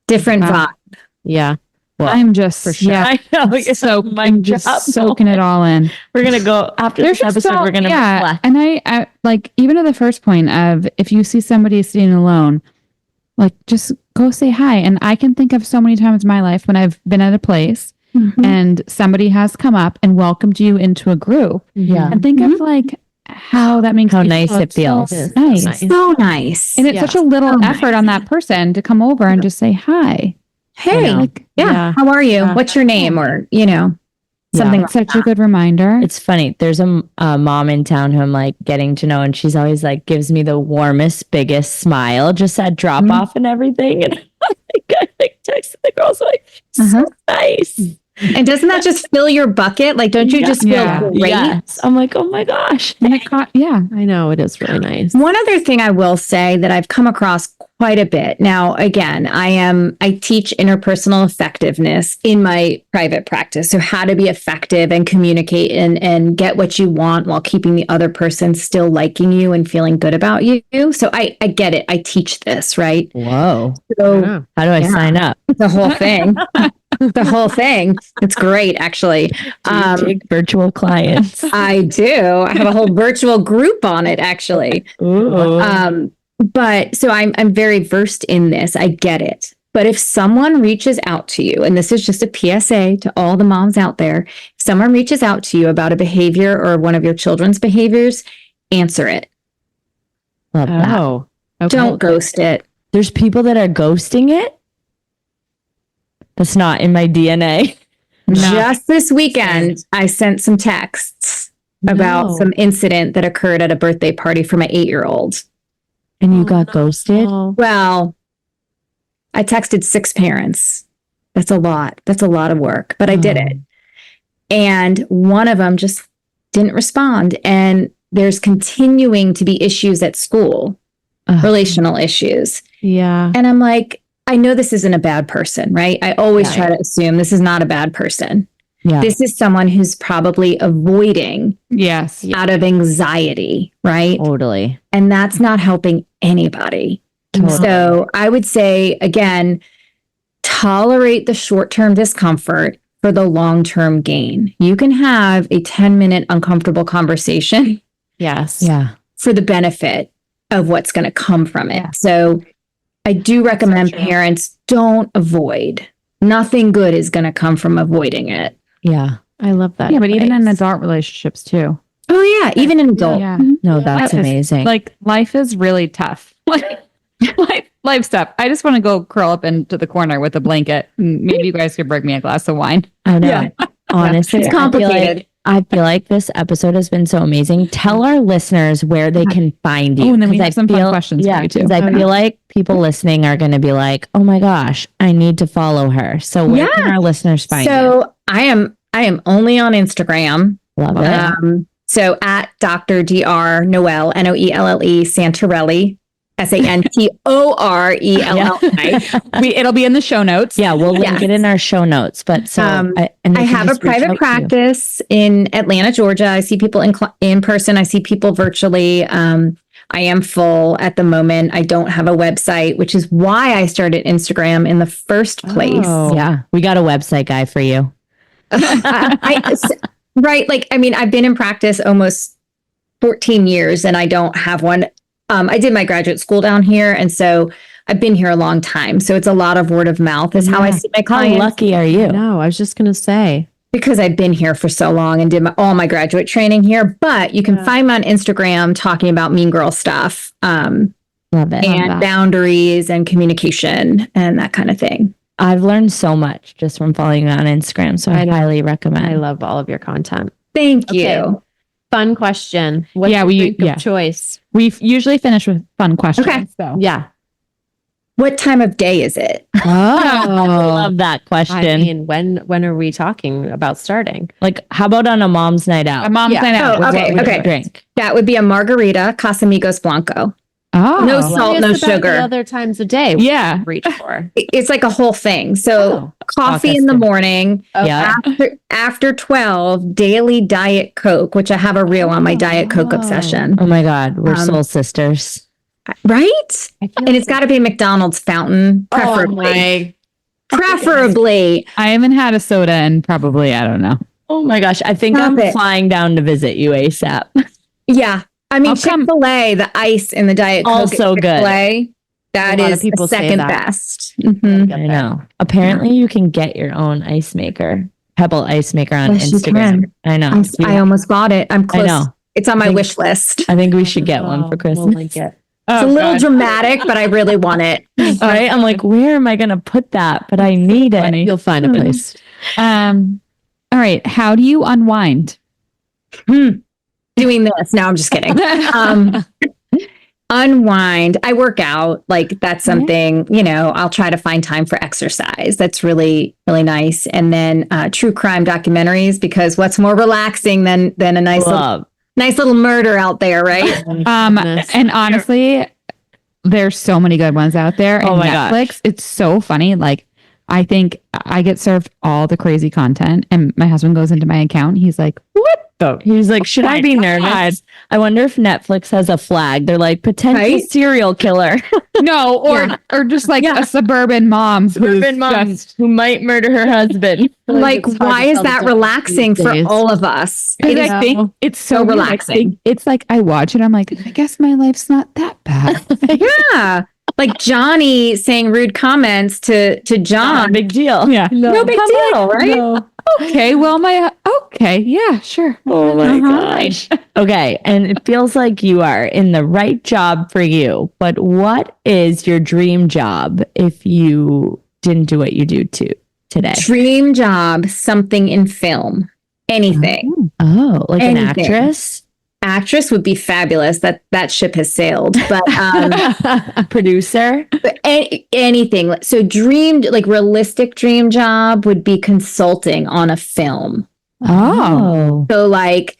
Different Wow. vibe. Yeah. Well, I'm just for sure. yeah. I know. You're So my I'm just job soaking it all in. We're gonna go after this episode. We're gonna reflect. And I like even to the first point of if you see somebody sitting alone, like just go say hi. And I can think of so many times in my life when I've been at a place and somebody has come up and welcomed you into a group. Yeah. And think of like how that makes How you nice feel. it It's so feels. nice. So nice. And it's Yeah. such a little So effort on that person to come over and just say hi. Hey, Like, yeah, Yeah. how are you? Yeah. What's your name? Or, something like it's such that. a good reminder. It's funny. There's a mom in town who I'm like getting to know, and she's always like gives me the warmest, biggest smile just at drop off and everything. And I texted the girls like, so nice. And doesn't that just fill your bucket? Like, don't you just feel Yeah. great? Yes. I'm like, oh my gosh. And it caught, yeah. I know, it is really nice. One other thing I will say that I've come across quite a bit. Now, again, I teach interpersonal effectiveness in my private practice. So how to be effective and communicate and get what you want while keeping the other person still liking you and feeling good about you. So I get it. I teach this, right? Whoa. So Yeah. How do I sign up? the whole thing. The whole thing. It's great, actually. Do you take virtual clients? I do. I have a whole virtual group on it, actually. Ooh. But so I'm very versed in this. I get it. But if someone reaches out to you, and this is just a PSA to all the moms out there, if someone reaches out to you about a behavior or one of your children's behaviors, answer it. Love that. Oh. Okay. Don't ghost it. There's people that are ghosting it. That's not in my DNA. Just this weekend, I sent some texts about No. some incident that occurred at a birthday party for my 8-year-old. And you got ghosted? Oh. Well, I texted 6 parents. That's a lot. That's a lot of work, but I did it. And one of them just didn't respond. And there's continuing to be issues at school, relational issues. Yeah. And I'm like, I know this isn't a bad person, right? I always Yeah. try to assume this is not a bad person. Yeah. This is someone who's probably avoiding Yes. out of anxiety, right? Totally. And that's not helping anybody. Totally. So I would say, again, tolerate the short-term discomfort for the long-term gain. You can have a 10-minute uncomfortable conversation Yes. Yeah. for the benefit of what's going to come from it. Yeah. So I do recommend true. parents don't avoid. Nothing good is going to come from avoiding it. Yeah. I love that. Yeah, but even in advice. adult relationships too. Oh yeah, even an adult. Yeah. No, that's Life is- amazing. Like life is really tough. Like life stuff. I just want to go curl up into the corner with a blanket. Maybe you guys could bring me a glass of wine. I know. Yeah. Honestly, It's I feel complicated. I feel like this episode has been so amazing. Tell our listeners where they can find you. Oh, and then we 'cause have some fun questions for you, too. 'Cause I feel like people listening are going to be like, "Oh my gosh, I need to follow her." So where can our listeners find you? So I am only on Instagram. Love it. So at Dr. Dr. Noelle, Noelle Santorelli, Santorelli. It'll be in the show notes. Yeah, we'll link Yes. it in our show notes. But so and they I can have a just reach out private to you. practice in Atlanta, Georgia. I see people in person. I see people virtually. I am full at the moment. I don't have a website, which is why I started Instagram in the first place. Oh. Yeah. We got a website guy for you. Right. Like, I mean, I've been in practice almost 14 years and I don't have one. I did my graduate school down here. And so I've been here a long time. So it's a lot of word of mouth is how I see my clients. How lucky are you? No, I was just going to say. Because I've been here for so long and did all my graduate training here. But you can find me on Instagram talking about mean girl stuff. Love it. And boundaries and communication and that kind of thing. I've learned so much just from following you on Instagram. So I highly recommend. I love all of your content. Thank you. Fun question. What's your drink of choice? We usually finish with fun questions. Okay. So. Yeah. What time of day is it? I love that question. I mean, when are we talking about starting? Like, how about on a mom's night out? A mom's night out. Oh, okay. What would you drink? That would be a margarita Casamigos Blanco. Oh. No salt, no sugar. The other times of day. Yeah. Reach for. It's like a whole thing. So coffee in the morning. Yeah. After 12, daily Diet Coke, which I have a reel on my Diet Coke obsession. Oh my God. We're soul sisters. Right? And it's got to be McDonald's fountain, preferably. Preferably. I haven't had a soda in probably, I don't know. Oh my gosh. I think I'm flying down to visit you ASAP. Yeah. I mean, Chick-fil-A, the ice in the Diet Coke. Also good. Chick-fil-A, that is the second best. Mm-hmm. I know. Apparently you can get your own ice maker, Pebble ice maker on Instagram. I know. I almost bought it. I'm close. I know. It's on my wish list. I think we should get one for Christmas. We'll link it. It's a little dramatic, but I really want it. Right? I'm like, where am I going to put that? But I need it. You'll find a place. All right. How do you unwind? Doing this. No, I'm just kidding. Unwind. I work out. Like that's something, I'll try to find time for exercise. That's really, really nice. And then true crime documentaries, because what's more relaxing than a nice little murder out there, right? And honestly, there's so many good ones out there. Oh and my Netflix, gosh. it's so funny. Like, I think I get served all the crazy content, and my husband goes into my account. He's like, "What the?" He was like, "Should I be nervous? I wonder if Netflix has a flag. They're like potential serial killer." No, or just like a suburban mom who might murder her husband. Like, why is that relaxing for all of us? I think it's so relaxing. It's like I watch it. I'm like, I guess my life's not that bad. Yeah. Like Johnny saying rude comments to John. Not a big deal. Yeah. No big deal, right? No. Okay. Well, yeah, sure. Oh my gosh. Okay. And it feels like you are in the right job for you. But what is your dream job if you didn't do what you do today? Dream job, something in film. Anything. Oh, like an actress? Actress would be fabulous. That ship has sailed. But producer? But anything. So realistic dream job would be consulting on a film. Oh. So like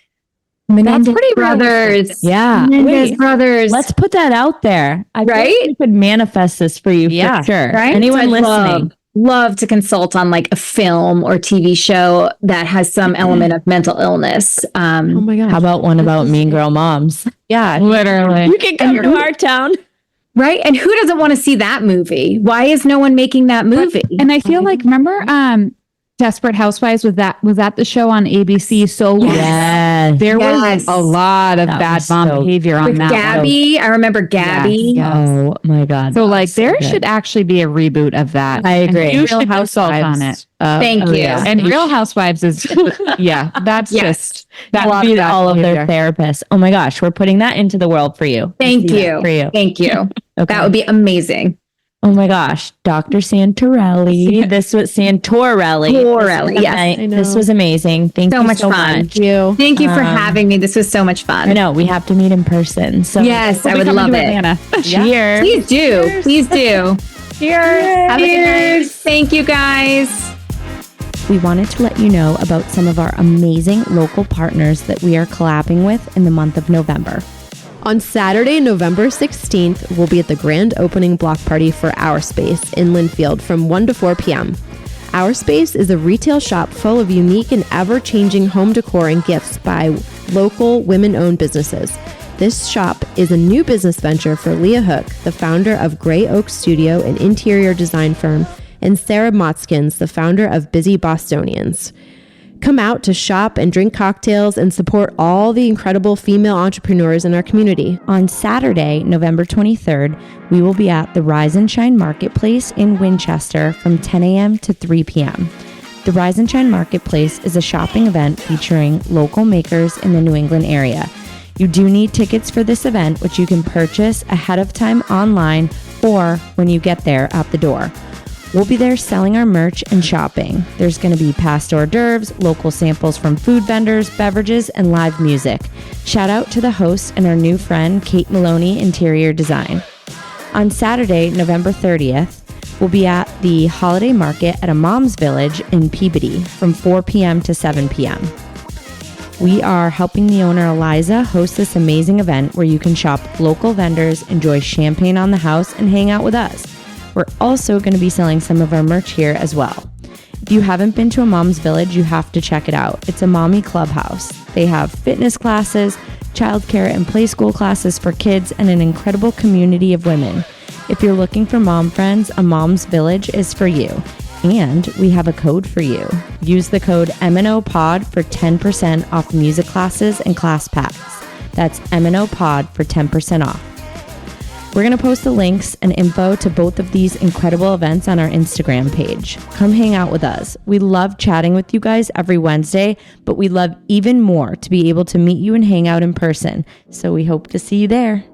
Menendez Brothers. Yeah. Menendez Brothers. Let's put that out there. I feel like we could manifest this for you for sure. Right? Anyone So listening? Love to consult on like a film or TV show that has some element of mental illness. Oh my gosh. How about one about mean girl moms? Yeah. Literally. You can come to our town. Right? And who doesn't want to see that movie? Why is no one making that movie? And I feel like, remember Desperate Housewives? Was that the show on ABC? So Yes. there was a lot of bad mom behavior on With that. Gabby, I remember Gabby. Yes. Oh my God. So like there should actually be a reboot of that. I agree. And you should consult on it. Thank you. Yeah. And Real Housewives is, that's just, that would be all of their therapists. Oh my gosh. We're putting that into the world for you. Thank you. For you. Thank you. Okay. That would be amazing. Oh my gosh, Dr. Santorelli. This was Santorelli. Yes. This was amazing. Thank you so much. Thank you for having me. This was so much fun. I know we have to meet in person. So yes, I would love it. Cheers. Please do. Please do. Cheers. Have a good night. Thank you guys. We wanted to let you know about some of our amazing local partners that we are collabing with in the month of November. On Saturday, November 16th, we'll be at the grand opening block party for Our Space in Linfield from 1 to 4 p.m. Our Space is a retail shop full of unique and ever-changing home decor and gifts by local women-owned businesses. This shop is a new business venture for Leah Hook, the founder of Gray Oak Studio, an interior design firm, and Sarah Motskins, the founder of Busy Bostonians. Come out to shop and drink cocktails and support all the incredible female entrepreneurs in our community. On Saturday, November 23rd, we will be at the Rise and Shine Marketplace in Winchester from 10 a.m. to 3 p.m. The Rise and Shine Marketplace is a shopping event featuring local makers in the New England area. You do need tickets for this event, which you can purchase ahead of time online or when you get there at the door. We'll be there selling our merch and shopping. There's going to be past hors d'oeuvres, local samples from food vendors, beverages, and live music. Shout out to the host and our new friend, Kate Maloney, Interior Design. On Saturday, November 30th, we'll be at the Holiday Market at a Mom's Village in Peabody from 4 p.m. to 7 p.m. We are helping the owner, Eliza, host this amazing event where you can shop local vendors, enjoy champagne on the house, and hang out with us. We're also going to be selling some of our merch here as well. If you haven't been to a Mom's Village, you have to check it out. It's a mommy clubhouse. They have fitness classes, childcare and play school classes for kids, and an incredible community of women. If you're looking for mom friends, a Mom's Village is for you. And we have a code for you. Use the code MNOPOD for 10% off music classes and class packs. That's MNOPOD for 10% off. We're going to post the links and info to both of these incredible events on our Instagram page. Come hang out with us. We love chatting with you guys every Wednesday, but we love even more to be able to meet you and hang out in person. So we hope to see you there.